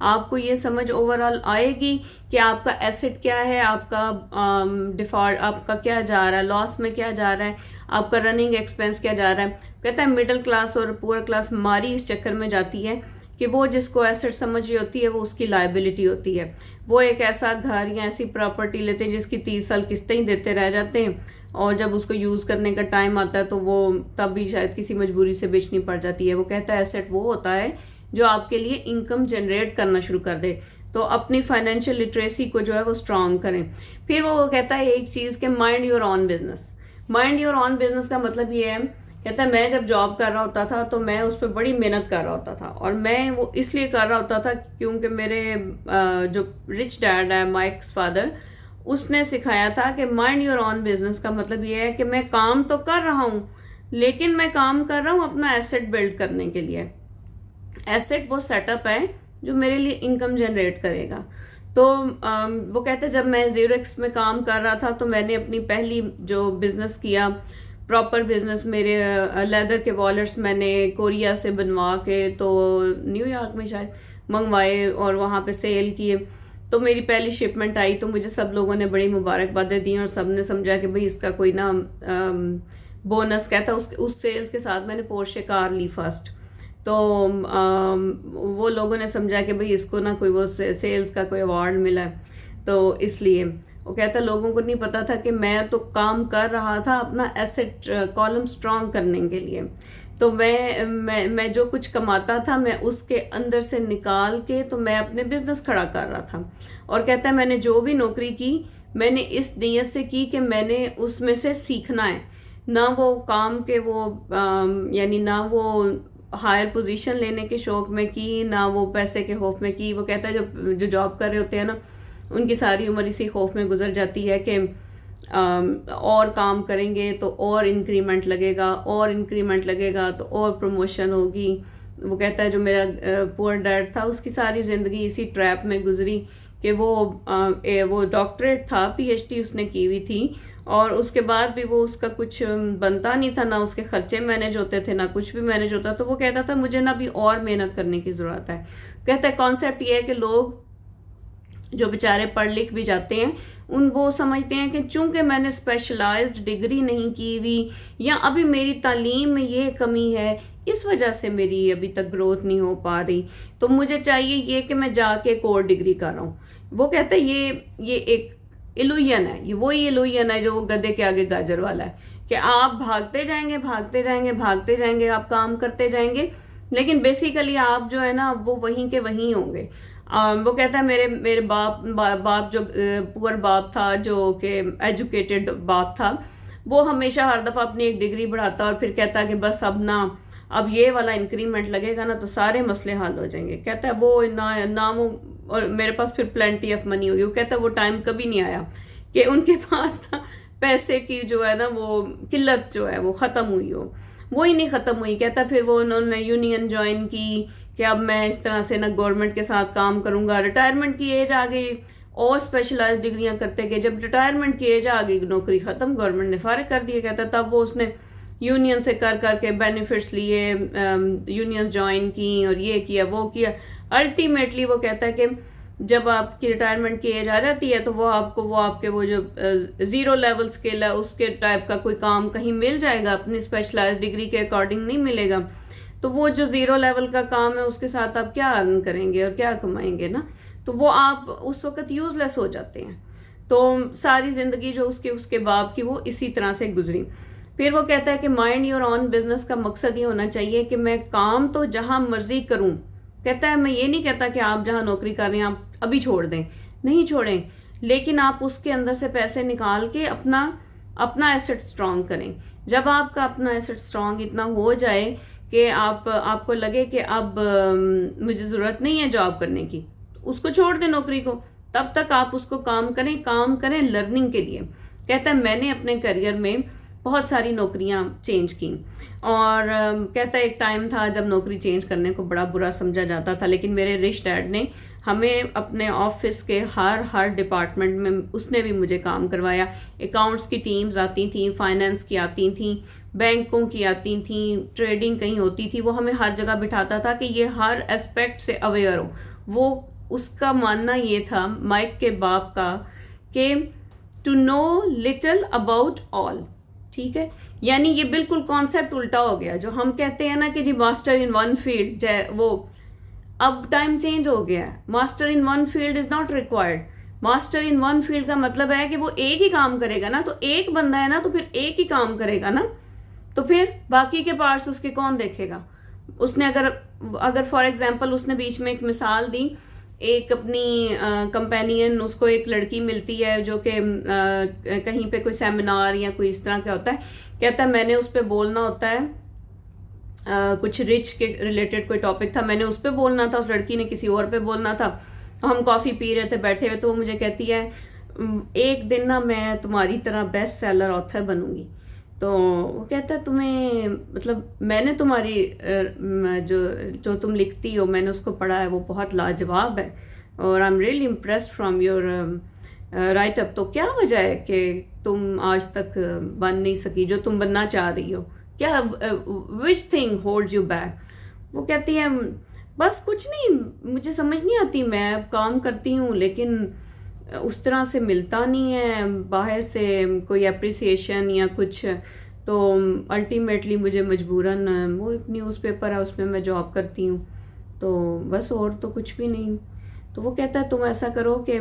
آپ کو یہ سمجھ اوور آل آئے گی کہ آپ کا ایسٹ کیا ہے، آپ کا ڈیفالٹ آپ کا کیا جا رہا ہے، لاس میں کیا جا رہا ہے، آپ کا رننگ ایکسپینس کیا جا رہا ہے. کہتا ہے مڈل کلاس اور پور کلاس ماری اس چکر میں جاتی ہے کہ وہ جس کو ایسٹ سمجھ رہی ہوتی ہے وہ اس کی لائبلٹی ہوتی ہے. وہ ایک ایسا گھر یا ایسی پراپرٹی لیتے ہیں جس کی 30 سال قسطیں ہی دیتے رہ جاتے ہیں، اور جب اس کو یوز کرنے کا ٹائم آتا ہے تو وہ تب بھی شاید کسی مجبوری سے بیچنی پڑ جاتی ہے. وہ کہتا ہے ایسٹ وہ ہوتا ہے جو آپ کے لیے انکم جنریٹ کرنا شروع کر دے. تو اپنی فائنینشیل لٹریسی کو جو ہے وہ اسٹرانگ کریں. پھر وہ کہتا ہے ایک چیز کہ mind your on business. Mind your on business کا مطلب یہ ہے، کہتا ہے میں جب جاب کر رہا ہوتا تھا تو میں اس پہ بڑی محنت کر رہا ہوتا تھا، اور میں وہ اس لیے کر رہا ہوتا تھا کیونکہ میرے جو رچ ڈیڈ ہے، مائکس فادر، اس نے سکھایا تھا کہ مائنڈ یور آن بزنس کا مطلب یہ ہے کہ میں کام تو کر رہا ہوں لیکن میں کام کر رہا ہوں اپنا ایسٹ بلڈ کرنے کے لیے. ایسٹ وہ سیٹ اپ ہے جو میرے لیے انکم جنریٹ کرے گا. تو وہ کہتے ہیں جب میں زیروکس میں کام کر رہا تھا تو میں نے اپنی پہلی جو بزنس کیا، پراپر بزنس، میرے لیدر کے والٹس میں نے کوریا سے بنوا کے تو نیو یارک میں شاید منگوائے اور وہاں پہ سیل کیے. تو میری پہلی شپمنٹ آئی تو مجھے سب لوگوں نے بڑی مبارکبادیں دیں، اور سب نے سمجھا کہ بھئی اس کا کوئی نا بونس کہتا. اس سیلز کے ساتھ میں نے پورشے کار لی فرسٹ. تو وہ لوگوں نے سمجھا کہ بھئی اس کو نا کوئی وہ سیلز کا کوئی ایوارڈ ملا ہے. تو اس لیے وہ کہتا لوگوں کو نہیں پتا تھا کہ میں تو کام کر رہا تھا اپنا ایسٹ کالم سٹرونگ کرنے کے لیے. تو میں جو کچھ کماتا تھا میں اس کے اندر سے نکال کے تو میں اپنے بزنس کھڑا کر رہا تھا. اور کہتا ہے میں نے جو بھی نوکری کی میں نے اس نیت سے کی کہ میں نے اس میں سے سیکھنا ہے، نہ وہ کام کے وہ یعنی نہ وہ ہائر پوزیشن لینے کے شوق میں کی، نہ وہ پیسے کے خوف میں کی. وہ کہتا ہے جو جاب کر رہے ہوتے ہیں نا ان کی ساری عمر اسی خوف میں گزر جاتی ہے کہ اور کام کریں گے تو اور انکریمنٹ لگے گا، اور انکریمنٹ لگے گا تو اور پروموشن ہوگی. وہ کہتا ہے جو میرا پور ڈیڈ تھا اس کی ساری زندگی اسی ٹریپ میں گزری کہ وہ ڈاکٹریٹ تھا، پی ایچ ڈی اس نے کی ہوئی تھی، اور اس کے بعد بھی وہ اس کا کچھ بنتا نہیں تھا، نہ اس کے خرچے مینج ہوتے تھے، نہ کچھ بھی مینج ہوتا. تو وہ کہتا تھا مجھے نہ بھی اور محنت کرنے کی ضرورت ہے. کہتا ہے کانسیپٹ یہ ہے کہ لوگ جو بیچارے پڑھ لکھ بھی جاتے ہیں وہ سمجھتے ہیں کہ چونکہ میں نے اسپیشلائزڈ ڈگری نہیں کی ہوئی یا ابھی میری تعلیم میں یہ کمی ہے اس وجہ سے میری ابھی تک گروتھ نہیں ہو پا رہی، تو مجھے چاہیے یہ کہ میں جا کے کور ڈگری کر رہا ہوں. وہ کہتے ہیں یہ ایک ایلوژن ہے، یہ وہی ایلوژن ہے جو وہ گدھے کے آگے گاجر والا ہے کہ آپ بھاگتے جائیں گے بھاگتے جائیں گے بھاگتے جائیں گے، آپ کام کرتے جائیں گے لیکن بیسیکلی آپ جو ہے نا وہ وہیں کے وہیں ہوں گے. وہ کہتا ہے میرے باپ جو پور باپ تھا، جو کہ ایجوکیٹڈ باپ تھا، وہ ہمیشہ ہر دفعہ اپنی ایک ڈگری بڑھاتا اور پھر کہتا کہ بس اب یہ والا انکریمنٹ لگے گا نا تو سارے مسئلے حل ہو جائیں گے. کہتا ہے وہ نہ وہ، اور میرے پاس پھر پلینٹی آف منی ہوگی. وہ کہتا ہے وہ ٹائم کبھی نہیں آیا کہ ان کے پاس پیسے کی جو ہے نا وہ قلت جو ہے وہ ختم ہوئی ہو، وہی نہیں ختم ہوئی. کہتا پھر وہ انہوں نے یونین جوائن کی کہ اب میں اس طرح سے نا گورنمنٹ کے ساتھ کام کروں گا. ریٹائرمنٹ کی ایج آ گئی اور اسپیشلائز ڈگریاں کرتے گئے. جب ریٹائرمنٹ کی ایج آ گئی نوکری ختم، گورنمنٹ نے فارغ کر دیا. کہتا تب وہ اس نے یونین سے کر کے بینیفٹس لیے، یونینز جوائن کی اور یہ کیا وہ کیا. الٹیمیٹلی وہ کہتا ہے کہ جب آپ کی ریٹائرمنٹ کی ایج آ جاتی ہے تو وہ آپ کے وہ جو زیرو لیول سکل ہے اس کے ٹائپ کا کوئی کام کہیں مل جائے گا، اپنی اسپیشلائز ڈگری کے اکارڈنگ نہیں ملے گا. تو وہ جو زیرو لیول کا کام ہے اس کے ساتھ آپ کیا ارن کریں گے اور کیا کمائیں گے نا، تو وہ آپ اس وقت یوز لیس ہو جاتے ہیں. تو ساری زندگی جو اس کے باپ کی وہ اسی طرح سے گزری. پھر وہ کہتا ہے کہ مائنڈ یور آن بزنس کا مقصد یہ ہونا چاہیے کہ میں کام تو جہاں مرضی کروں. کہتا ہے میں یہ نہیں کہتا کہ آپ جہاں نوکری کر رہے ہیں آپ ابھی چھوڑ دیں، نہیں چھوڑیں، لیکن آپ اس کے اندر سے پیسے نکال کے اپنا ایسٹ سٹرونگ کریں. جب آپ کا اپنا ایسٹ سٹرونگ اتنا ہو جائے کہ آپ کو لگے کہ اب مجھے ضرورت نہیں ہے جاب کرنے کی، اس کو چھوڑ دیں نوکری کو. تب تک آپ اس کو کام کریں لرننگ کے لیے. کہتا ہے میں نے اپنے کیریئر میں بہت ساری نوکریاں چینج کی، اور کہتا ہے ایک ٹائم تھا جب نوکری چینج کرنے کو بڑا برا سمجھا جاتا تھا، لیکن میرے رچ ڈیڈ نے ہمیں اپنے آفس کے ہر ڈپارٹمنٹ میں اس نے بھی مجھے کام کروایا. اکاؤنٹس کی ٹیمز آتی تھیں، فائنینس کی آتی تھیں، بینکوں کی آتی تھیں، ٹریڈنگ کہیں ہوتی تھی، وہ ہمیں ہر جگہ بٹھاتا تھا کہ یہ ہر اسپیکٹ سے اویئر ہو. وہ اس کا ماننا یہ تھا مائک کے باپ کا کہ to know little about all. ٹھیک ہے، یعنی یہ بالکل کانسیپٹ الٹا ہو گیا. جو ہم کہتے ہیں نا کہ جی ماسٹر ان ون فیلڈ، وہ اب ٹائم چینج ہو گیا ہے. Master in one field is not required. Master in one field کا مطلب ہے کہ وہ ایک ہی کام کرے گا نا، تو ایک بندہ ہے نا تو پھر ایک ہی کام کرے گا نا، تو پھر باقی کے پارٹس اس کے کون دیکھے گا. اس نے اگر فار ایگزامپل اس نے بیچ میں ایک مثال دی، ایک اپنی کمپینین، اس کو ایک لڑکی ملتی ہے جو کہ کہیں پہ کوئی سیمینار یا کوئی اس طرح کا ہوتا ہے، کہتا ہے میں نے اس پہ بولنا ہوتا ہے، کچھ رچ کے ریلیٹڈ کوئی ٹاپک تھا، میں نے اس پہ بولنا تھا، اس لڑکی نے کسی اور پہ بولنا تھا. ہم کافی پی رہے تھے بیٹھے ہوئے، تو وہ مجھے کہتی ہے ایک دن نا میں تمہاری طرح بیسٹ سیلر آتھر بنوں گی. تو وہ کہتا ہے تمہیں مطلب میں نے تمہاری جو تم لکھتی ہو میں نے اس کو پڑھا ہے، وہ بہت لاجواب ہے، اور I am really impressed from your write up. تو کیا وجہ ہے کہ تم آج تک بن نہیں سکی جو تم بننا چاہ رہی ہو؟ کیا وچ تھنگ ہولڈ یو بیک؟ وہ کہتی ہے بس کچھ نہیں، مجھے سمجھ نہیں آتی، میں کام کرتی ہوں لیکن اس طرح سے ملتا نہیں ہے باہر سے کوئی اپریسیشن یا کچھ. تو الٹیمیٹلی مجھے مجبوراً، وہ ایک نیوز پیپر ہے اس میں میں جاب کرتی ہوں، تو بس اور تو کچھ بھی نہیں. تو وہ کہتا ہے تم ایسا کرو کہ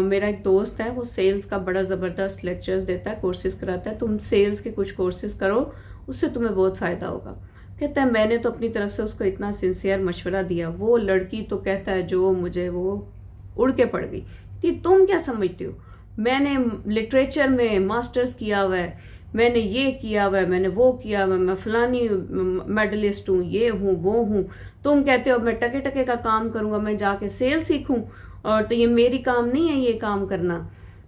میرا ایک دوست ہے، وہ سیلز کا بڑا زبردست لیکچرز دیتا ہے، کورسز کراتا ہے، تم سیلز کے کچھ کورسز کرو، اس سے تمہیں بہت فائدہ ہوگا. کہتا ہے میں نے تو اپنی طرف سے اس کو اتنا سنسیئر مشورہ دیا، وہ لڑکی تو کہتا ہے جو مجھے وہ اڑ کے پڑ گئی. تم کیا سمجھتی ہو، میں نے لٹریچر میں ماسٹرز کیا ہوا ہے، میں نے یہ کیا ہوا ہے، میں نے وہ کیا ہوا ہے، میں فلانی میڈلسٹ ہوں، یہ ہوں وہ ہوں. تم کہتے ہو میں ٹکے ٹکے کا کام کروں گا، میں جا کے سیل سیکھوں، اور تو یہ میری کام نہیں ہے یہ کام کرنا،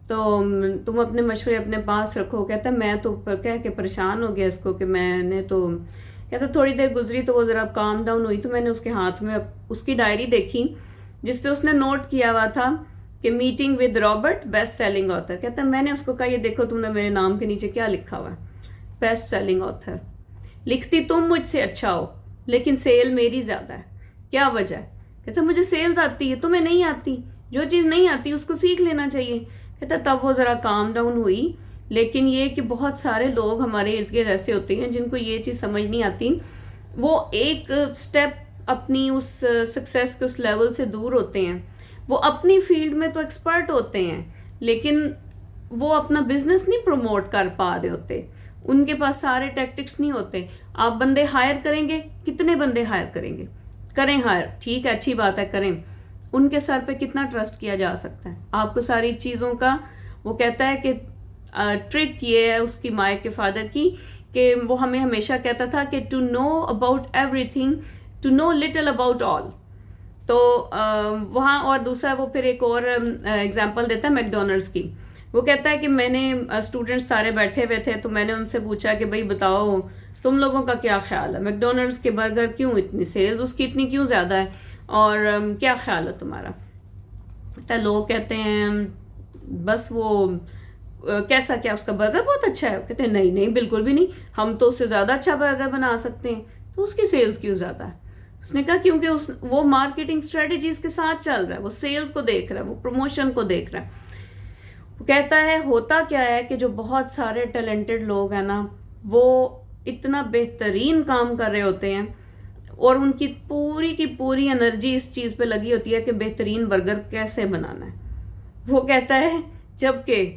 تو تم اپنے مشورے اپنے پاس رکھو. کہتا ہے میں تو کہہ کے پریشان ہو گیا اس کو کہ میں نے تو، کہتا تھوڑی دیر گزری تو وہ ذرا کام ڈاؤن ہوئی، تو میں نے اس کے ہاتھ میں اس کی ڈائری دیکھی جس پہ اس نے نوٹ کیا ہوا تھا کہ meeting with Robert best selling author. کہتا ہے میں نے اس کو کہا یہ دیکھو تم نے میرے نام کے نیچے کیا لکھا ہوا ہے، بیسٹ سیلنگ آتھر. لکھتی تم مجھ سے اچھا ہو لیکن سیل میری زیادہ ہے، کیا وجہ ہے؟ کہتا مجھے سیلز آتی ہے، تمہیں نہیں آتی، جو چیز نہیں آتی اس کو سیکھ لینا چاہیے. کہتا تب وہ ذرا کام ڈاؤن ہوئی. لیکن یہ کہ بہت سارے لوگ ہمارے ارد گرد ایسے ہوتے ہیں جن کو یہ چیز سمجھ نہیں آتی، وہ ایک سٹیپ اپنی اس سکسیس کے اس لیول سے دور ہوتے ہیں. وہ اپنی فیلڈ میں تو ایکسپرٹ ہوتے ہیں لیکن وہ اپنا بزنس نہیں پروموٹ کر پا رہے ہوتے، ان کے پاس سارے ٹیکٹکس نہیں ہوتے. آپ بندے ہائر کریں گے، کتنے بندے ہائر کریں گے؟ کریں ہائر، ٹھیک ہے اچھی بات ہے کریں، ان کے سر پہ کتنا ٹرسٹ کیا جا سکتا ہے آپ کو ساری چیزوں کا؟ وہ کہتا ہے کہ ٹرک یہ ہے اس کی مائک کے فادر کی کہ وہ ہمیں ہمیشہ کہتا تھا کہ to know about everything, to know little about all. تو وہاں اور دوسرا وہ پھر ایک اور ایگزامپل دیتا ہے میک ڈونلڈس کی. وہ کہتا ہے کہ میں نے اسٹوڈنٹس سارے بیٹھے ہوئے تھے تو میں نے ان سے پوچھا کہ بھائی بتاؤ تم لوگوں کا کیا خیال ہے، میک ڈونلڈس کے برگر کیوں اتنی سیلز اس کی اتنی کیوں زیادہ ہے، اور کیا خیال ہے تمہارا؟ تو لوگ کہتے ہیں بس وہ کیسا، کیا اس کا برگر بہت اچھا ہے؟ کہتے ہیں نہیں نہیں بالکل بھی نہیں، ہم تو اس سے زیادہ اچھا برگر بنا سکتے ہیں. تو اس کی سیلز کیوں زیادہ ہے؟ اس نے کہا کیونکہ وہ مارکیٹنگ اسٹریٹجیز کے ساتھ چل رہا ہے، وہ سیلز کو دیکھ رہا ہے، وہ پروموشن کو دیکھ رہا ہے. وہ کہتا ہے ہوتا کیا ہے کہ جو بہت سارے ٹیلنٹڈ لوگ ہیں نا، وہ اتنا بہترین کام کر رہے ہوتے ہیں اور ان کی پوری انرجی اس چیز پہ لگی ہوتی ہے کہ بہترین برگر کیسے بنانا ہے. وہ کہتا ہے جبکہ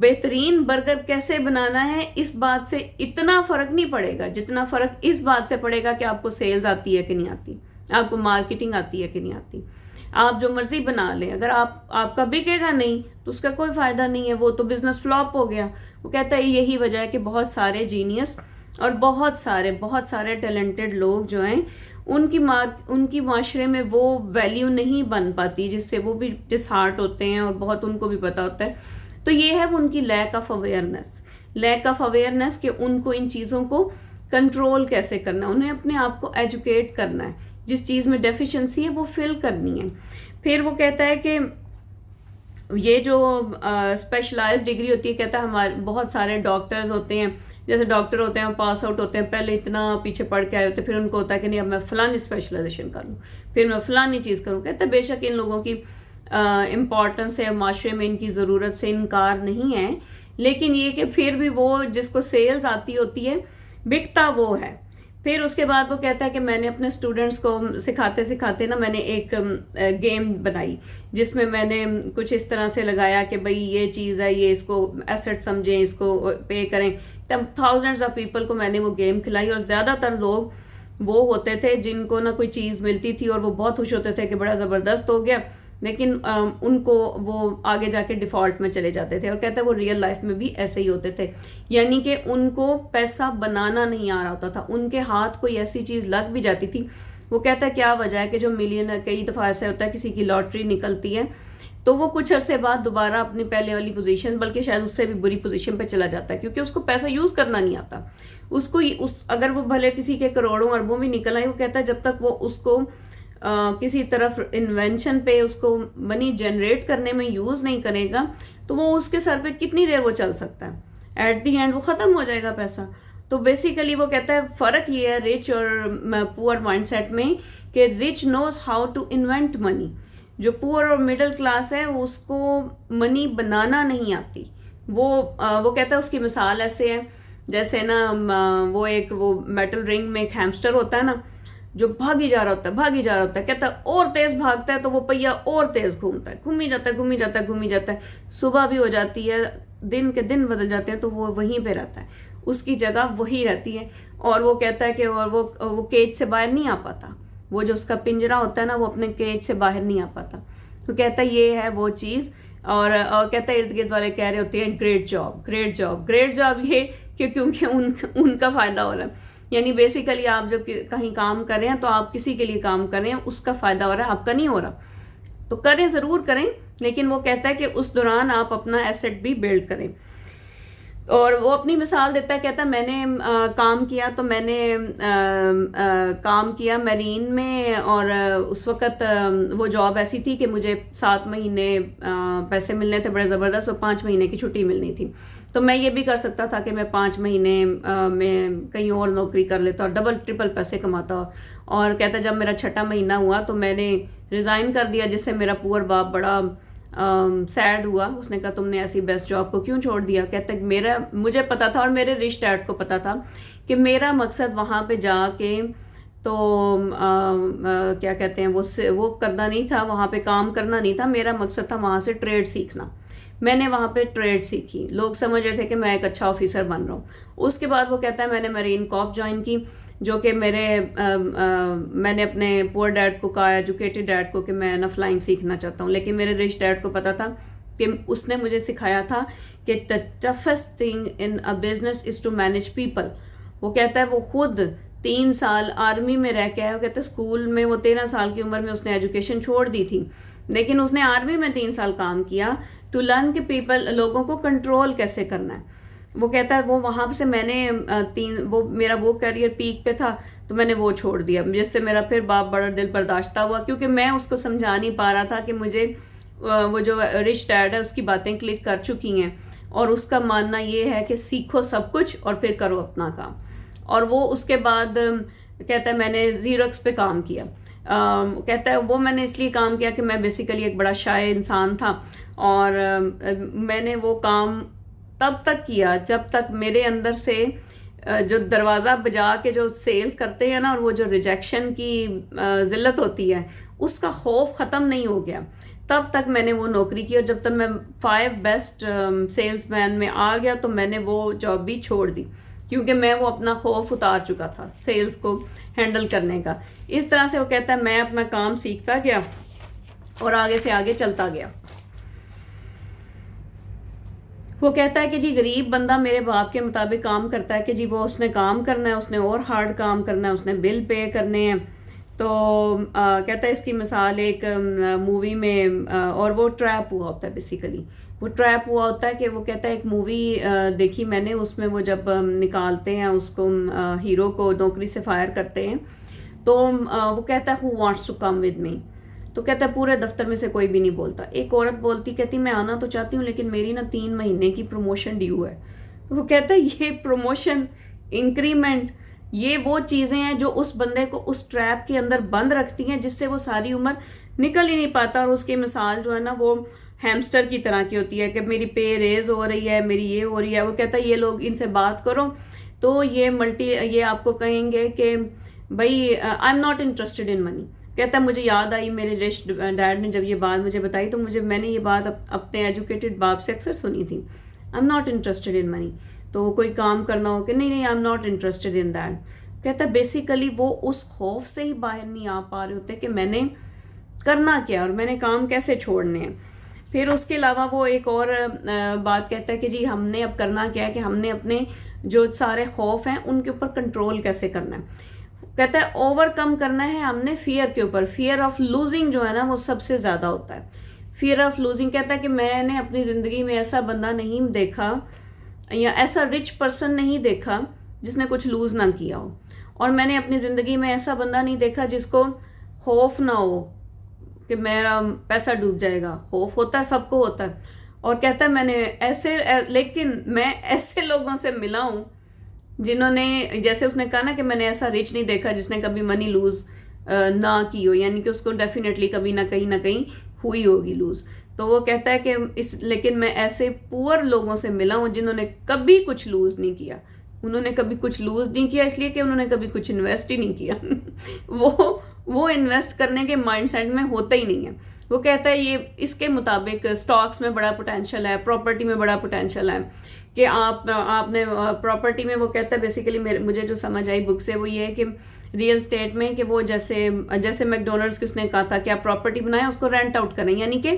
بہترین برگر کیسے بنانا ہے اس بات سے اتنا فرق نہیں پڑے گا جتنا فرق اس بات سے پڑے گا کہ آپ کو سیلز آتی ہے کہ نہیں آتی، آپ کو مارکیٹنگ آتی ہے کہ نہیں آتی. آپ جو مرضی بنا لیں، اگر آپ کا بکے گا نہیں تو اس کا کوئی فائدہ نہیں ہے، وہ تو بزنس فلاپ ہو گیا. وہ کہتا ہے یہی وجہ ہے کہ بہت سارے جینیس اور بہت سارے ٹیلنٹڈ لوگ جو ہیں ان کی معاشرے میں وہ ویلیو نہیں بن پاتی جس سے وہ بھی ڈس ہارٹ ہوتے ہیں، اور بہت ان کو بھی پتہ ہوتا ہے. تو یہ ہے ان کی لیک آف اویئرنیس کہ ان کو ان چیزوں کو کنٹرول کیسے کرنا ہے، انہیں اپنے آپ کو ایجوکیٹ کرنا ہے، جس چیز میں ڈیفیشنسی ہے وہ فل کرنی ہے. پھر وہ کہتا ہے کہ یہ جو اسپیشلائز ڈگری ہوتی ہے، کہتا ہے ہمارے بہت سارے ڈاکٹرز ہوتے ہیں، جیسے ڈاکٹر ہوتے ہیں وہ پاس آؤٹ ہوتے ہیں، پہلے اتنا پیچھے پڑھ کے آئے ہوتے ہیں، پھر ان کو ہوتا ہے کہ نہیں اب میں فلانی اسپیشلائزیشن کر لوں، پھر میں فلانی چیز کروں. کہتا ہے بے شک ان لوگوں کی امپورٹنس ہے، معاشرے میں ان کی ضرورت سے انکار نہیں ہے، لیکن یہ کہ پھر بھی وہ جس کو سیلز آتی ہوتی ہے بکتا وہ ہے. پھر اس کے بعد وہ کہتا ہے کہ میں نے اپنے اسٹوڈنٹس کو سکھاتے سکھاتے نا میں نے ایک گیم بنائی، جس میں نے کچھ اس طرح سے لگایا کہ بھئی یہ چیز ہے، یہ اس کو ایسٹ سمجھیں، اس کو پے کریں. تب تھاؤزنڈز آف پیپل کو میں نے وہ گیم کھلائی، اور زیادہ تر لوگ وہ ہوتے تھے جن کو نہ کوئی چیز ملتی تھی اور وہ بہت خوش ہوتے تھے کہ بڑا زبردست ہو گیا، لیکن ان کو وہ آگے جا کے ڈیفالٹ میں چلے جاتے تھے. اور کہتا ہے وہ ریئل لائف میں بھی ایسے ہی ہوتے تھے، یعنی کہ ان کو پیسہ بنانا نہیں آ رہا ہوتا تھا، ان کے ہاتھ کوئی ایسی چیز لگ بھی جاتی تھی. وہ کہتا ہے کیا وجہ ہے کہ جو ملینر، کئی دفعہ ایسا ہوتا ہے کسی کی لاٹری نکلتی ہے تو وہ کچھ عرصے بعد دوبارہ اپنی پہلے والی پوزیشن، بلکہ شاید اس سے بھی بری پوزیشن پہ چلا جاتا ہے، کیونکہ اس کو پیسہ یوز کرنا نہیں آتا. اس کو اگر وہ بھلے کسی کے کروڑوں اربوں بھی نکل آئے، وہ کہتا ہے جب تک وہ اس کو کسی طرف انوینشن پہ، اس کو منی جنریٹ کرنے میں یوز نہیں کرے گا تو وہ اس کے سر پہ کتنی دیر وہ چل سکتا ہے، ایٹ دی اینڈ وہ ختم ہو جائے گا پیسہ. تو بیسیکلی وہ کہتا ہے فرق یہ ہے رچ اور پور مائنڈ سیٹ میں کہ rich knows how to invent money, جو پور اور مڈل کلاس ہے اس کو منی بنانا نہیں آتی. وہ کہتا ہے اس کی مثال ایسے ہے جیسے نا وہ میٹل رنگ میں ایک ہیمسٹر ہوتا ہے نا، جو بھاگی جا رہا ہوتا ہے، کہتا ہے اور تیز بھاگتا ہے تو وہ پہیا اور تیز گھومتا ہے، گھومی جاتا ہے. صبح بھی ہو جاتی ہے، دن کے دن بدل جاتے ہیں تو وہ وہیں پہ رہتا ہے، اس کی جگہ وہی رہتی ہے. اور وہ کہتا ہے کہ وہ کیج سے باہر نہیں آ پاتا، وہ جو اس کا پنجرا ہوتا ہے نا وہ اپنے کیج سے باہر نہیں آ پاتا. تو کہتا ہے یہ ہے وہ چیز. اور کہتا ہے ارد گرد والے کہہ رہے ہوتے ہیں گریٹ جاب یہ کہ کیونکہ ان کا فائدہ ہو رہا ہے. یعنی بیسیکلی آپ جب کہیں کام کر رہے ہیں تو آپ کسی کے لیے کام کر رہے ہیں، اس کا فائدہ ہو رہا ہے، آپ کا نہیں ہو رہا. تو کریں، ضرور کریں، لیکن وہ کہتا ہے کہ اس دوران آپ اپنا ایسٹ بھی بلڈ کریں. اور وہ اپنی مثال دیتا ہے، کہتا ہے میں نے کام کیا میرین میں، اور اس وقت وہ جاب ایسی تھی کہ مجھے 7 مہینے پیسے ملنے تھے بڑے زبردست، اور 5 مہینے کی چھٹی ملنی تھی. تو میں یہ بھی کر سکتا تھا کہ میں 5 مہینے میں کہیں اور نوکری کر لیتا اور ڈبل ٹرپل پیسے کماتا. اور کہتا ہے جب میرا 6واں مہینہ ہوا تو میں نے ریزائن کر دیا، جس سے میرا پور باپ بڑا سیڈ ہوا. اس نے کہا تم نے ایسی بیسٹ جاب کو کیوں چھوڑ دیا؟ کہتا ہے مجھے پتا تھا اور میرے رچ ڈیڈ کو پتا تھا کہ میرا مقصد وہاں پہ جا کے تو کیا کہتے ہیں وہ کرنا نہیں تھا، وہاں پہ کام کرنا نہیں تھا. میرا مقصد تھا وہاں سے ٹریڈ سیکھنا. میں نے وہاں پہ ٹریڈ سیکھی، لوگ سمجھ رہے تھے کہ میں ایک اچھا آفیسر بن رہا ہوں. اس کے بعد وہ کہتا ہے میں نے میرین کارپ جوائن کی، جو کہ میں نے اپنے پور ڈیڈ کو کہا، ایجوکیٹڈ ڈیڈ کو، کہ میں نا فلائنگ سیکھنا چاہتا ہوں. لیکن میرے رچ ڈیڈ کو پتا تھا کہ اس نے مجھے سکھایا تھا کہ the toughest thing in a business is to manage people. وہ کہتا ہے وہ خود 3 سال آرمی میں رہ کے آیا. وہ کہتا ہے اسکول میں وہ 13 سال کی عمر میں اس نے ایجوکیشن چھوڑ دی تھی، لیکن اس نے آرمی میں 3 سال کام کیا ٹو لرن کہ لوگوں کو کنٹرول کیسے کرنا ہے. وہ کہتا ہے وہ وہاں سے میں نے میرا وہ کیریئر پیک پہ تھا تو میں نے وہ چھوڑ دیا، جس سے میرا پھر باپ بڑا دل برداشتہ ہوا، کیونکہ میں اس کو سمجھا نہیں پا رہا تھا کہ مجھے وہ جو رچ ڈیڈ ہے اس کی باتیں کلک کر چکی ہیں، اور اس کا ماننا یہ ہے کہ سیکھو سب کچھ اور پھر کرو اپنا کام. اور وہ اس کے بعد کہتا ہے میں نے زیروکس پہ کام کیا. کہتا ہے وہ میں نے اس لیے کام کیا کہ میں بیسیکلی ایک بڑا شائع انسان تھا، اور میں نے وہ کام تب تک کیا جب تک میرے اندر سے جو دروازہ بجا کے جو سیل کرتے ہیں نا، اور وہ جو ریجیکشن کی ذلت ہوتی ہے اس کا خوف ختم نہیں ہو گیا. تب تک میں نے وہ نوکری کی، اور جب تک میں 5 بیسٹ سیلز مین میں آ گیا تو میں نے وہ جاب بھی چھوڑ دی، کیونکہ میں وہ اپنا خوف اتار چکا تھا سیلز کو ہینڈل کرنے کا. اس طرح سے وہ کہتا ہے میں اپنا کام سیکھتا گیا اور آگے سے آگے چلتا گیا. وہ کہتا ہے کہ جی غریب بندہ میرے باپ کے مطابق کام کرتا ہے کہ جی وہ اس نے کام کرنا ہے، اس نے اور ہارڈ کام کرنا ہے، اس نے بل پے کرنے ہیں. تو کہتا ہے اس کی مثال ایک مووی میں، اور وہ ٹریپ ہوا ہوتا ہے، بیسیکلی وہ ٹریپ ہوا ہوتا ہے کہ وہ کہتا ہے ایک مووی دیکھی میں نے، اس میں وہ جب نکالتے ہیں اس کو ہیرو کو نوکری سے فائر کرتے ہیں تو وہ کہتا ہے who wants to come with me. تو کہتا ہے پورے دفتر میں سے کوئی بھی نہیں بولتا. ایک عورت بولتی, کہتی میں آنا تو چاہتی ہوں لیکن میری نا 3 مہینے کی پروموشن ڈیو ہے. وہ کہتا ہے یہ پروموشن, انکریمنٹ, یہ وہ چیزیں ہیں جو اس بندے کو اس ٹریپ کے اندر بند رکھتی ہیں جس سے وہ ساری عمر نکل ہی نہیں پاتا. اور اس کی مثال جو ہے نا وہ ہیمسٹر کی طرح کی ہوتی ہے کہ میری پے ریز ہو رہی ہے, میری یہ ہو رہی ہے. وہ کہتا ہے یہ لوگ ان سے بات کرو تو یہ آپ کو کہیں گے کہ بھائی I am not interested in money. کہتا ہے مجھے یاد آئی میرے ڈیڈ نے جب یہ بات مجھے بتائی تو میں نے یہ بات اپنے ایجوکیٹڈ باپ سے اکثر سنی تھی, I am not interested in money. تو کوئی کام کرنا ہو کہ نہیں I am not interested in that. کہتا ہے بیسیکلی وہ اس خوف سے ہی باہر نہیں آ پا رہے ہوتے کہ میں نے کرنا کیا اور میں نے کام کیسے چھوڑنے ہیں. پھر اس کے علاوہ وہ ایک اور بات کہتا ہے کہ جی ہم نے اب کرنا کیا ہے کہ ہم نے اپنے جو سارے خوف ہیں ان کے اوپر کنٹرول کیسے کرنا ہے. کہتا ہے اوور کم کرنا ہے ہم نے فیئر کے اوپر. فیئر آف لوزنگ جو ہے نا وہ سب سے زیادہ ہوتا ہے. فیئر آف لوزنگ کہتا ہے کہ میں نے اپنی زندگی میں ایسا بندہ نہیں دیکھا یا ایسا رچ پرسن نہیں دیکھا جس نے کچھ لوز نہ کیا ہو, اور میں نے اپنی زندگی میں ایسا بندہ نہیں دیکھا جس کو خوف نہ ہو کہ میرا پیسہ ڈوب جائے گا. خوف ہوتا ہے, سب کو ہوتا ہے. اور کہتا ہے میں نے لیکن میں ایسے لوگوں سے ملا ہوں جنہوں نے, جیسے اس نے کہا نا کہ میں نے ایسا رچ نہیں دیکھا جس نے کبھی منی لوز نہ کی ہو, یعنی کہ اس کو ڈیفینیٹلی کبھی نہ کہیں ہوئی ہوگی لوز. تو وہ کہتا ہے کہ لیکن میں ایسے پور لوگوں سے ملا ہوں جنہوں نے کبھی کچھ لوز نہیں کیا. انہوں نے کبھی کچھ لوز نہیں کیا اس لیے کہ انہوں نے کبھی کچھ انویسٹ ہی نہیں کیا. وہ انویسٹ کرنے کے مائنڈ سیٹ میں ہوتا ہی نہیں ہے. وہ کہتا ہے یہ اس کے مطابق سٹاکس میں بڑا پوٹینشیل ہے, پراپرٹی میں بڑا پوٹینشیل ہے کہ آپ نے پراپرٹی میں, وہ کہتا ہے بیسیکلی مجھے جو سمجھ آئی بک سے وہ یہ ہے کہ ریئل اسٹیٹ میں کہ وہ جیسے میک ڈونلڈس کی اس نے کہا تھا کہ آپ پراپرٹی بنائیں اس کو رینٹ آؤٹ کریں, یعنی کہ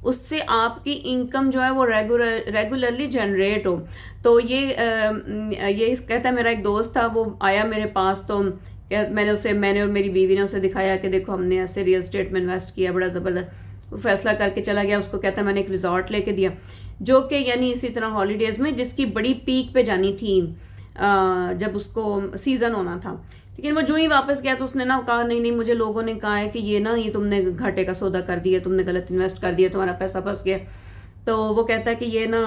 اس سے آپ کی انکم جو ہے وہ ریگولرلی جنریٹ ہو. تو یہ کہتا ہے میرا ایک دوست تھا, وہ آیا میرے پاس تو میں نے اور میری بیوی نے اسے دکھایا کہ دیکھو ہم نے ایسے ریئل اسٹیٹ میں انویسٹ کیا بڑا زبردست. وہ فیصلہ کر کے چلا گیا. اس کو کہتا ہے میں نے ایک ریزورٹ لے کے دیا جو کہ یعنی اسی طرح ہالیڈیز میں جس کی بڑی پیک پہ جانی تھی جب اس کو سیزن ہونا تھا, لیکن وہ جو ہی واپس گیا تو اس نے نا کہا نہیں مجھے لوگوں نے کہا ہے کہ یہ تم نے گھاٹے کا سودا کر دیا, تم نے غلط انویسٹ کر دیا, تمہارا پیسہ پھنس گیا. تو وہ کہتا ہے کہ یہ نا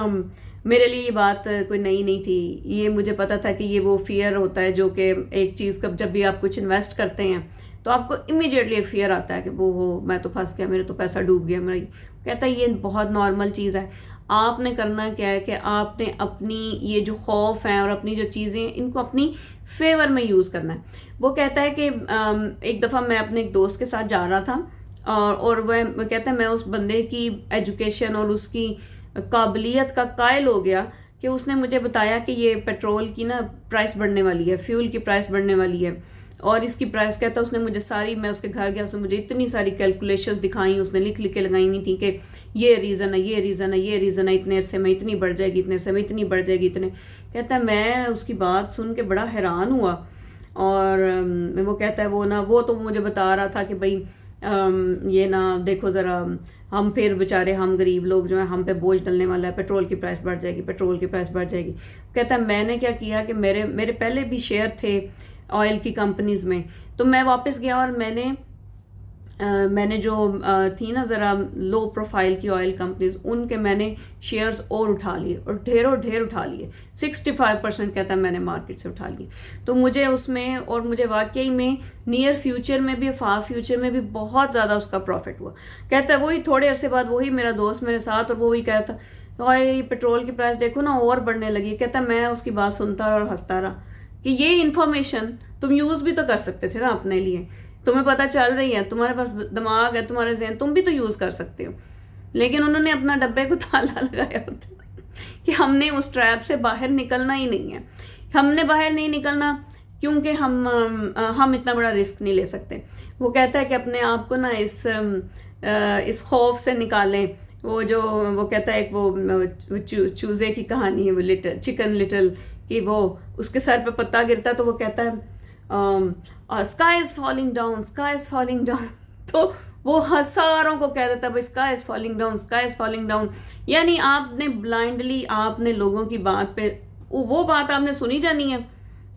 میرے لیے یہ بات کوئی نئی نہیں تھی, یہ مجھے پتا تھا کہ یہ وہ فیئر ہوتا ہے جو کہ ایک چیز کا جب بھی آپ کچھ انویسٹ کرتے ہیں تو آپ کو امیجیٹلی ایک فیئر آتا ہے کہ وہ میں تو پھنس گیا, میرے تو پیسہ ڈوب گیا میرا. کہتا ہے یہ بہت نارمل چیز ہے. آپ نے کرنا کیا ہے کہ آپ نے اپنی یہ جو خوف ہیں اور اپنی جو چیزیں ہیں ان کو اپنی فیور میں یوز کرنا ہے. وہ کہتا ہے کہ ایک دفعہ میں اپنے ایک دوست کے ساتھ جا رہا تھا اور وہ کہتا ہے میں اس بندے کی ایجوکیشن اور اس کی قابلیت کا قائل ہو گیا کہ اس نے مجھے بتایا کہ یہ پیٹرول کی نا پرائس بڑھنے والی ہے, فیول کی پرائس بڑھنے والی ہے, اور اس کی پرائس کہتا ہے اس نے مجھے ساری, میں اس کے گھر گیا اس نے مجھے اتنی ساری کیلکولیشنز دکھائیں, اس نے لکھ کے لگائی ہوئی تھیں کہ یہ ریزن ہے, یہ ریزن ہے, یہ ریزن ہے, اتنے عرصے میں اتنی بڑھ جائے گی, اتنے عرصے میں اتنی بڑھ جائے گی, اتنے. کہتا ہے میں اس کی بات سن کے بڑا حیران ہوا. اور وہ کہتا ہے وہ تو مجھے بتا رہا تھا کہ بھائی یہ نا دیکھو ذرا ہم پھر بیچارے ہم غریب لوگ جو ہیں ہم پہ بوجھ ڈلنے والا ہے, پیٹرول کی پرائس بڑھ جائے گی, پیٹرول کی پرائس بڑھ جائے گی. کہتا ہے میں نے کیا کیا کہ میرے پہلے بھی شیئر تھے آئل کی کمپنیز میں, تو میں واپس گیا اور میں نے جو تھی نا ذرا لو پروفائل کی آئل کمپنیز ان کے میں نے شیئرز اور اٹھا لیے اور ڈھیر اٹھا لیے. 65% کہتا ہے میں نے مارکیٹ سے اٹھا لیے. تو مجھے اس میں اور مجھے واقعی میں نیئر فیوچر میں بھی فار فیوچر میں بھی بہت زیادہ اس کا پروفٹ ہوا. کہتا ہے وہی تھوڑے عرصے بعد وہی میرا دوست میرے ساتھ اور وہی کہتا تو پیٹرول کی پرائس دیکھو نا اور بڑھنے لگی. کہتا ہے میں اس کی بات سنتا رہا اور ہنستا رہا کہ یہ انفارمیشن تم یوز بھی تو کر سکتے تھے نا اپنے لیے, تمہیں پتہ چل رہی ہے, تمہارے پاس دماغ ہے, تمہارے ذہن, تم بھی تو یوز کر سکتے ہو. لیکن انہوں نے اپنا ڈبے کو تالا لگایا ہوتا کہ ہم نے اس ٹریپ سے باہر نکلنا ہی نہیں ہے. ہم نے باہر نہیں نکلنا کیونکہ ہم اتنا بڑا رسک نہیں لے سکتے. وہ کہتا ہے کہ اپنے آپ کو نا اس خوف سے نکالیں. وہ کہتا ہے ایک وہ چوزے کی کہانی ہے, وہ چکن لٹل, کہ وہ اس کے سر پہ پتا گرتا تو وہ کہتا ہے sky is falling down, sky is falling down. تو وہ ساروں کو کہہ دیتا ہے sky is falling down, sky is falling down. یعنی آپ نے بلائنڈلی آپ نے لوگوں کی بات پہ وہ بات آپ نے سنی جانی ہے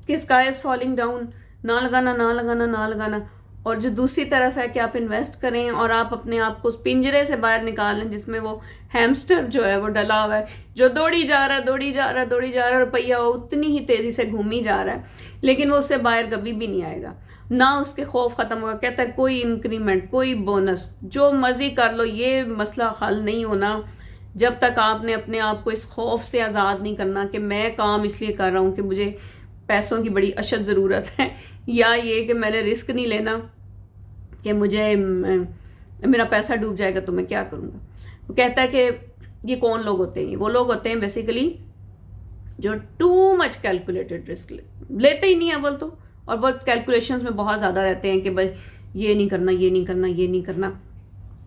کہ اسکائی از فالنگ ڈاؤن, نہ لگانا نہ لگانا نہ لگانا. اور جو دوسری طرف ہے کہ آپ انویسٹ کریں اور آپ اپنے آپ کو اس پنجرے سے باہر نکالیں جس میں وہ ہیمسٹر جو ہے وہ ڈلا ہوا ہے، جو دوڑی جا رہا ہے دوڑی جا رہا ہے دوڑی جا رہا ہے، روپیہ وہ اتنی ہی تیزی سے گھومی جا رہا ہے، لیکن وہ اس سے باہر کبھی بھی نہیں آئے گا، نہ اس کے خوف ختم ہوگا. کہتا ہے کوئی انکریمنٹ، کوئی بونس، جو مرضی کر لو، یہ مسئلہ حل نہیں ہونا جب تک آپ نے اپنے آپ کو اس خوف سے آزاد نہیں کرنا کہ میں کام اس لیے کر رہا ہوں کہ مجھے پیسوں کی بڑی اشد ضرورت ہے، یا یہ کہ میں نے رسک نہیں لینا کہ مجھے میرا پیسہ ڈوب جائے گا تو میں کیا کروں گا. وہ کہتا ہے کہ یہ کون لوگ ہوتے ہیں؟ وہ لوگ ہوتے ہیں بیسیکلی جو ٹو مچ کیلکولیٹڈ رسک لیتے ہی نہیں ہیں اول تو، اور بہت کیلکولیشنز میں بہت زیادہ رہتے ہیں کہ بھائی یہ نہیں کرنا یہ نہیں کرنا یہ نہیں کرنا.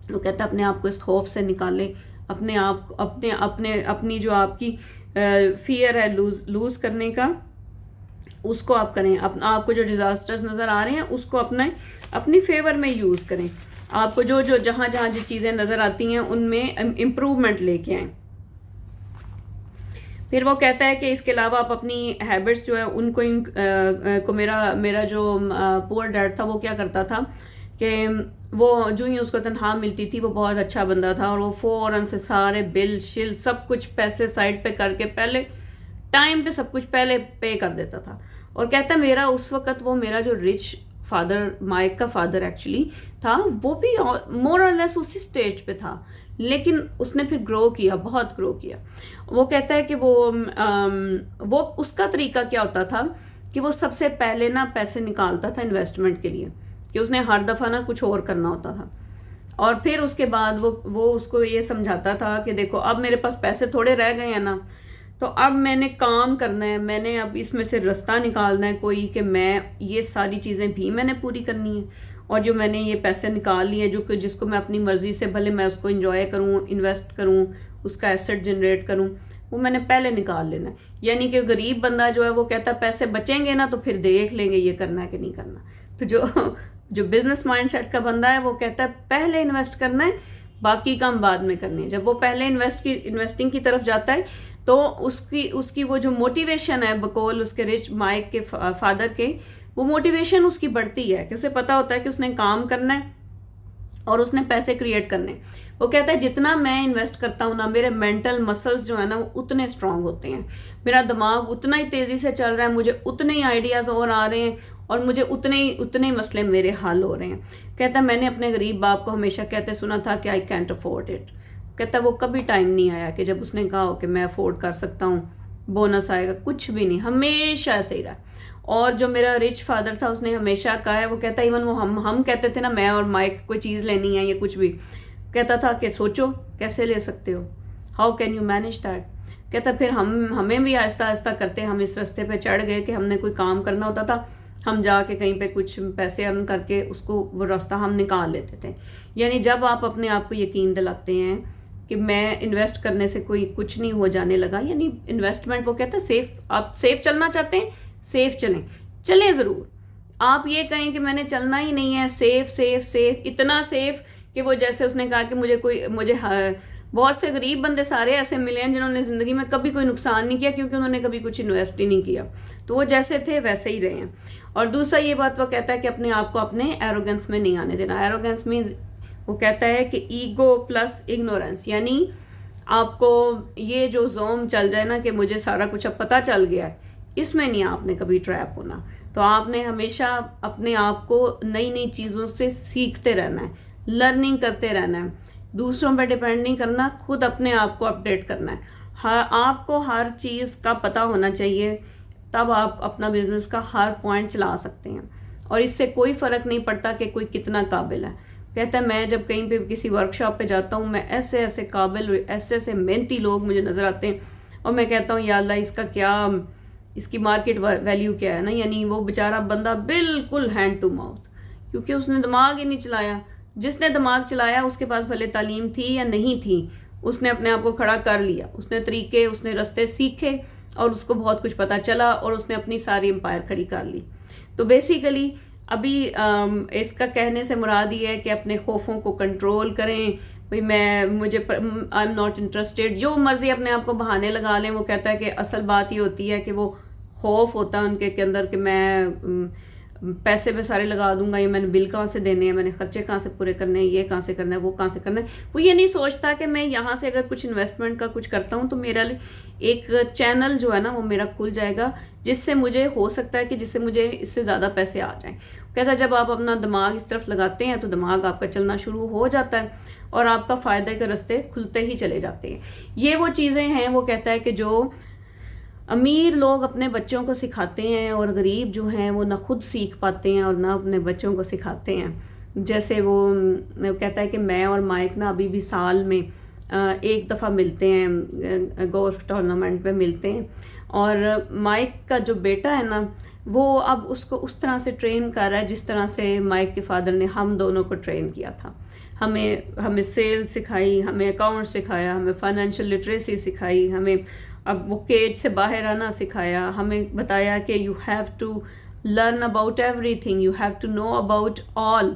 وہ کہتا ہے اپنے آپ کو اس خوف سے نکالیں، اپنے آپ اپنی جو آپ کی فیئر ہے لوز کرنے کا، اس کو آپ کریں. آپ کو جو ڈیزاسٹرز نظر آ رہے ہیں اس کو اپنی فیور میں یوز کریں. آپ کو جو جہاں جو چیزیں نظر آتی ہیں ان میں امپروومنٹ لے کے آئیں. پھر وہ کہتا ہے کہ اس کے علاوہ آپ اپنی ہیبٹس جو ہے ان کو میرا جو پور ڈیڈ تھا وہ کیا کرتا تھا کہ وہ جو ہی اس کو تنخواہ ملتی تھی وہ بہت اچھا بندہ تھا، اور وہ فوراً سے سارے بل شل سب کچھ پیسے سائڈ پہ کر کے پہلے ٹائم پہ سب کچھ پہلے پے کر دیتا تھا. اور کہتا ہے میرا اس وقت وہ میرا جو رچ فادر، مائک کا فادر ایکچولی تھا، وہ بھی مور اور لیس اسی سٹیج پہ تھا، لیکن اس نے پھر گرو کیا، بہت گرو کیا. وہ کہتا ہے کہ وہ اس کا طریقہ کیا ہوتا تھا کہ وہ سب سے پہلے نا پیسے نکالتا تھا انویسٹمنٹ کے لیے، کہ اس نے ہر دفعہ نا کچھ اور کرنا ہوتا تھا، اور پھر اس کے بعد وہ اس کو یہ سمجھاتا تھا کہ دیکھو اب میرے پاس پیسے تھوڑے رہ گئے ہیں نا، تو اب میں نے کام کرنا ہے، میں نے اب اس میں سے رستہ نکالنا ہے کوئی کہ میں یہ ساری چیزیں بھی میں نے پوری کرنی ہے، اور جو میں نے یہ پیسے نکال لیے جو کہ جس کو میں اپنی مرضی سے بھلے میں اس کو انجوائے کروں، انویسٹ کروں، اس کا ایسٹ جنریٹ کروں، وہ میں نے پہلے نکال لینا ہے. یعنی کہ غریب بندہ جو ہے وہ کہتا ہے پیسے بچیں گے نا تو پھر دیکھ لیں گے یہ کرنا ہے کہ نہیں کرنا. تو جو بزنس مائنڈ سیٹ کا بندہ ہے وہ کہتا ہے پہلے انویسٹ کرنا ہے، باقی کام بعد میں کرنے ہیں. جب وہ پہلے انویسٹنگ کی طرف جاتا ہے تو اس کی وہ جو موٹیویشن ہے بقول اس کے رچ مائک کے فادر کے، وہ موٹیویشن اس کی بڑھتی ہے کہ اسے پتا ہوتا ہے کہ اس نے کام کرنا ہے اور اس نے پیسے کریٹ کرنے. وہ کہتا ہے جتنا میں انویسٹ کرتا ہوں نا، میرے مینٹل مسلز جو ہیں نا وہ اتنے اسٹرانگ ہوتے ہیں، میرا دماغ اتنا ہی تیزی سے چل رہا ہے، مجھے اتنے ہی آئیڈیاز اور آ رہے ہیں، اور مجھے اتنے ہی مسئلے میرے حل ہو رہے ہیں. کہتا ہے میں نے اپنے غریب باپ کو ہمیشہ کہتے سنا تھا کہ آئی کینٹ افورڈ اٹ. کہتا ہے وہ کبھی ٹائم نہیں آیا کہ جب اس نے کہا ہو کہ میں افورڈ کر سکتا ہوں، بونس آئے گا، کچھ بھی نہیں، ہمیشہ ایسے ہی رہا. اور جو میرا رچ فادر تھا اس نے ہمیشہ کہا ہے، وہ کہتا ہے ایون وہ ہم کہتے تھے نا میں اور مائک کوئی چیز لینی ہے یا کچھ بھی، کہتا تھا کہ سوچو کیسے لے سکتے ہو، how can you manage that. کہتا پھر ہمیں بھی آہستہ آہستہ کرتے ہم اس راستے پہ چڑھ گئے کہ ہم نے کوئی کام کرنا ہوتا تھا، ہم جا کے کہیں پہ کچھ پیسے ارن کر کے اس کو وہ راستہ ہم نکال لیتے تھے. یعنی جب آپ اپنے آپ کو یقین دلاتے ہیں کہ میں انویسٹ کرنے سے کوئی کچھ نہیں ہو جانے لگا، یعنی انویسٹمنٹ وہ کہتا ہے سیف، آپ سیف چلنا چاہتے ہیں سیف چلیں ضرور. آپ یہ کہیں کہ میں نے چلنا ہی نہیں ہے سیف اتنا سیف کہ وہ جیسے اس نے کہا کہ مجھے بہت سے غریب بندے سارے ایسے ملے ہیں جنہوں نے زندگی میں کبھی کوئی نقصان نہیں کیا کیونکہ انہوں نے کبھی کچھ انویسٹ ہی نہیں کیا، تو وہ جیسے تھے ویسے ہی رہے ہیں. اور دوسرا یہ بات وہ کہتا ہے کہ اپنے آپ کو اپنے ایروگنس میں نہیں آنے دینا. ایروگنس میں وہ کہتا ہے کہ ایگو پلس اگنورنس، یعنی آپ کو یہ جو زوم چل جائے نا کہ مجھے سارا کچھ اب پتہ چل گیا ہے، اس میں نہیں آپ نے کبھی ٹریپ ہونا. تو آپ نے ہمیشہ اپنے آپ کو نئی چیزوں سے سیکھتے رہنا ہے، لرننگ کرتے رہنا ہے، دوسروں پہ ڈیپینڈ نہیں کرنا، خود اپنے آپ کو اپڈیٹ کرنا ہے. آپ کو ہر چیز کا پتہ ہونا چاہیے، تب آپ اپنا بزنس کا ہر پوائنٹ چلا سکتے ہیں، اور اس سے کوئی فرق نہیں پڑتا کہ کوئی کتنا قابل ہے. کہتا ہے میں جب کہیں پہ کسی ورک شاپ پہ جاتا ہوں، میں ایسے قابل ایسے محنتی لوگ مجھے نظر آتے ہیں، اور میں کہتا ہوں یا اللہ اس کی مارکیٹ ویلیو کیا ہے نا. یعنی وہ بیچارہ بندہ بالکل ہینڈ ٹو ماؤتھ، کیونکہ اس نے دماغ ہی نہیں چلایا. جس نے دماغ چلایا اس کے پاس بھلے تعلیم تھی یا نہیں تھی، اس نے اپنے آپ کو کھڑا کر لیا، اس نے طریقے، اس نے رستے سیکھے، اور اس کو بہت کچھ پتا چلا، اور اس نے اپنی ساری امپائر کھڑی کر لی. تو بیسیکلی ابھی اس کا کہنے سے مراد یہ ہے کہ اپنے خوفوں کو کنٹرول کریں. بھئی مجھے آئی ایم ناٹ انٹرسٹیڈ، جو مرضی اپنے آپ کو بہانے لگا لیں. وہ کہتا ہے کہ اصل بات یہ ہوتی ہے کہ وہ خوف ہوتا ہے ان کے اندر کہ میں پیسے میں سارے لگا دوں گا، یہ میں نے بل کہاں سے دینے ہیں، میں نے خرچے کہاں سے پورے کرنے ہیں، یہ کہاں سے کرنا ہے، وہ کہاں سے کرنا ہے. وہ یہ نہیں سوچتا کہ میں یہاں سے اگر کچھ انویسٹمنٹ کا کچھ کرتا ہوں تو میرا ایک چینل جو ہے نا وہ میرا کھل جائے گا، جس سے مجھے ہو سکتا ہے کہ جس سے مجھے اس سے زیادہ پیسے آ جائیں. کہتا ہے جب آپ اپنا دماغ اس طرف لگاتے ہیں تو دماغ آپ کا چلنا شروع ہو جاتا ہے اور آپ کا فائدے کے راستے کھلتے ہی چلے جاتے ہیں. یہ وہ چیزیں ہیں وہ کہتا ہے کہ جو امیر لوگ اپنے بچوں کو سکھاتے ہیں اور غریب جو ہیں وہ نہ خود سیکھ پاتے ہیں اور نہ اپنے بچوں کو سکھاتے ہیں. جیسے وہ کہتا ہے کہ میں اور مائک نا ابھی بھی سال میں ایک دفعہ ملتے ہیں، گولف ٹورنامنٹ پہ ملتے ہیں، اور مائک کا جو بیٹا ہے نا وہ اب اس کو اس طرح سے ٹرین کر رہا ہے جس طرح سے مائک کے فادر نے ہم دونوں کو ٹرین کیا تھا. ہمیں سیلز سکھائی، ہمیں اکاؤنٹ سکھایا، ہمیں فائنینشیل لٹریسی سکھائی، ہمیں اب وہ کیج سے باہر آنا سکھایا، ہمیں بتایا کہ you have to learn about everything, you have to know about all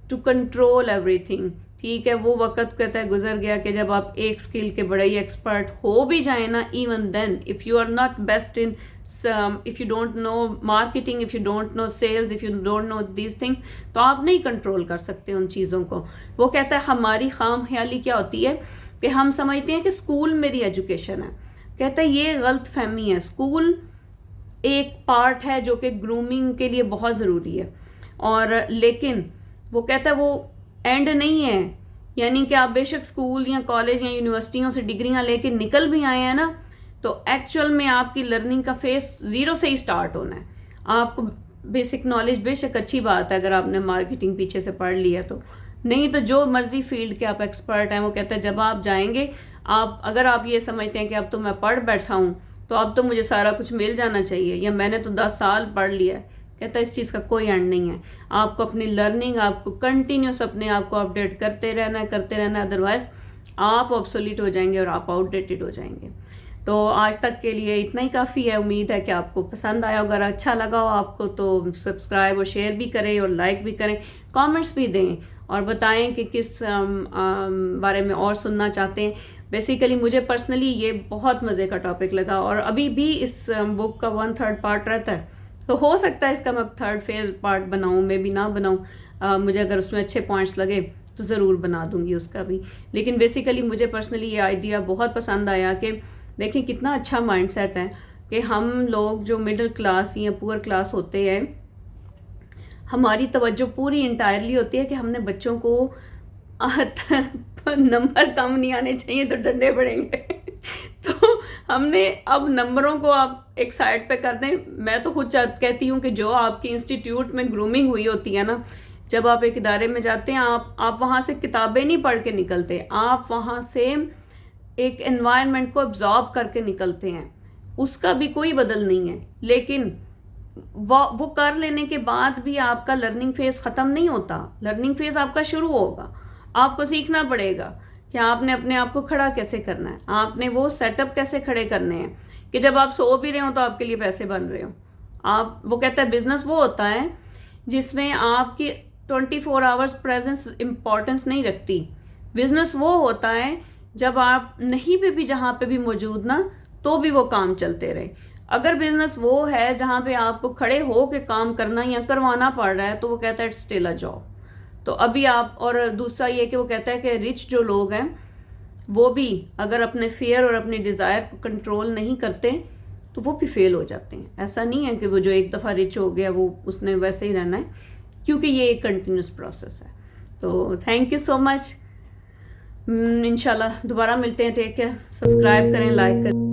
to control everything. ٹھیک ہے، وہ وقت کہتا ہے گزر گیا کہ جب آپ ایک اسکل کے بڑے ہی ایکسپرٹ ہو بھی جائیں نا، even then if you are not best in if you don't know marketing, if you don't know sales, if you don't know these things، تو آپ نہیں کنٹرول کر سکتے ان چیزوں کو. وہ کہتا ہے ہماری خام خیالی کیا ہوتی ہے کہ ہم سمجھتے ہیں کہ اسکول میری ایجوکیشن ہے. کہتا ہے یہ غلط فہمی ہے. اسکول ایک پارٹ ہے جو کہ گرومنگ کے لیے بہت ضروری ہے، اور لیکن وہ کہتا ہے وہ اینڈ نہیں ہے. یعنی کہ آپ بے شک اسکول یا کالج یا یونیورسٹیوں سے ڈگریاں لے کے نکل بھی آئے ہیں نا، تو ایکچوئل میں آپ کی لرننگ کا فیس زیرو سے ہی سٹارٹ ہونا ہے. آپ کو بیسک نالج بے شک اچھی بات ہے اگر آپ نے مارکیٹنگ پیچھے سے پڑھ لیا تو، نہیں تو جو مرضی فیلڈ کے آپ ایکسپرٹ ہیں. وہ کہتا ہے جب آپ جائیں گے، اگر آپ یہ سمجھتے ہیں کہ اب تو میں پڑھ بیٹھا ہوں تو اب تو مجھے سارا کچھ مل جانا چاہیے، یا میں نے تو 10 سال پڑھ لیا ہے، کہتا ہے اس چیز کا کوئی اینڈ نہیں ہے. آپ کو اپنی لرننگ، آپ کو کنٹینیوس اپنے آپ کو اپڈیٹ کرتے رہنا ہے، ادروائز آپ آبسولیٹ ہو جائیں گے اور آپ آؤٹ ڈیٹڈ ہو جائیں گے. تو آج تک کے لیے اتنا ہی کافی ہے. امید ہے کہ آپ کو پسند آیا. اگر اچھا لگا ہو آپ کو تو سبسکرائب اور شیئر بھی کریں اور لائک بھی کریں، کامنٹس بھی دیں اور بتائیں کہ کس بارے میں اور سننا چاہتے ہیں. بیسیکلی مجھے پرسنلی یہ بہت مزے کا ٹاپک لگا، اور ابھی بھی اس بک کا 1/3 پارٹ رہتا ہے، تو ہو سکتا ہے اس کا میں 3rd فیز پارٹ بناؤں، میں بھی نہ بناؤں. مجھے اگر اس میں اچھے پوائنٹس لگے تو ضرور بنا دوں گی اس کا بھی. لیکن بیسیکلی مجھے پرسنلی یہ آئیڈیا بہت پسند آیا کہ دیکھیں کتنا اچھا مائنڈ سیٹ ہے کہ ہم لوگ جو مڈل کلاس یا پور کلاس ہوتے ہیں، ہماری توجہ پوری انٹائرلی ہوتی ہے کہ ہم نے بچوں کو نمبر کم نہیں آنے چاہیے تو ڈنڈے پڑیں گے. تو ہم نے اب نمبروں کو آپ ایک سائڈ پہ کر دیں. میں تو خود کہتی ہوں کہ جو آپ کی انسٹیٹیوٹ میں گرومنگ ہوئی ہوتی ہے نا، جب آپ ایک ادارے میں جاتے ہیں، آپ وہاں سے کتابیں نہیں پڑھ کے نکلتے، آپ وہاں سے ایک انوائرمنٹ کو ابزارب کر کے نکلتے ہیں. اس کا بھی کوئی بدل نہیں ہے، لیکن وہ کر لینے کے بعد بھی آپ کا لرننگ فیز ختم نہیں ہوتا. لرننگ فیز آپ کا شروع ہوگا. آپ کو سیکھنا پڑے گا کہ آپ نے اپنے آپ کو کھڑا کیسے کرنا ہے، آپ نے وہ سیٹ اپ کیسے کھڑے کرنے ہیں کہ جب آپ سو بھی رہے ہوں تو آپ کے لیے پیسے بن رہے ہوں. وہ کہتا ہے بزنس وہ ہوتا ہے جس میں آپ کی 24 آورز پریزنس امپورٹنس نہیں رکھتی. بزنس وہ ہوتا ہے جب آپ نہیں بھی جہاں پہ بھی موجود نا، تو بھی وہ کام چلتے رہے. اگر بزنس وہ ہے جہاں پہ آپ کو کھڑے ہو کے کام کرنا یا کروانا پڑ رہا ہے، تو وہ کہتا ہے اٹس اسٹل اے جاب. تو ابھی آپ، اور دوسرا یہ کہ وہ کہتا ہے کہ رچ جو لوگ ہیں وہ بھی اگر اپنے فیئر اور اپنی ڈیزائر کو کنٹرول نہیں کرتے تو وہ بھی فیل ہو جاتے ہیں. ایسا نہیں ہے کہ وہ جو ایک دفعہ رچ ہو گیا وہ اس نے ویسے ہی رہنا ہے، کیونکہ یہ ایک کنٹینیوس پروسیس ہے. تو تھینک یو سو مچ. انشاءاللہ دوبارہ ملتے ہیں. Take care. سبسکرائب کریں، لائک کریں.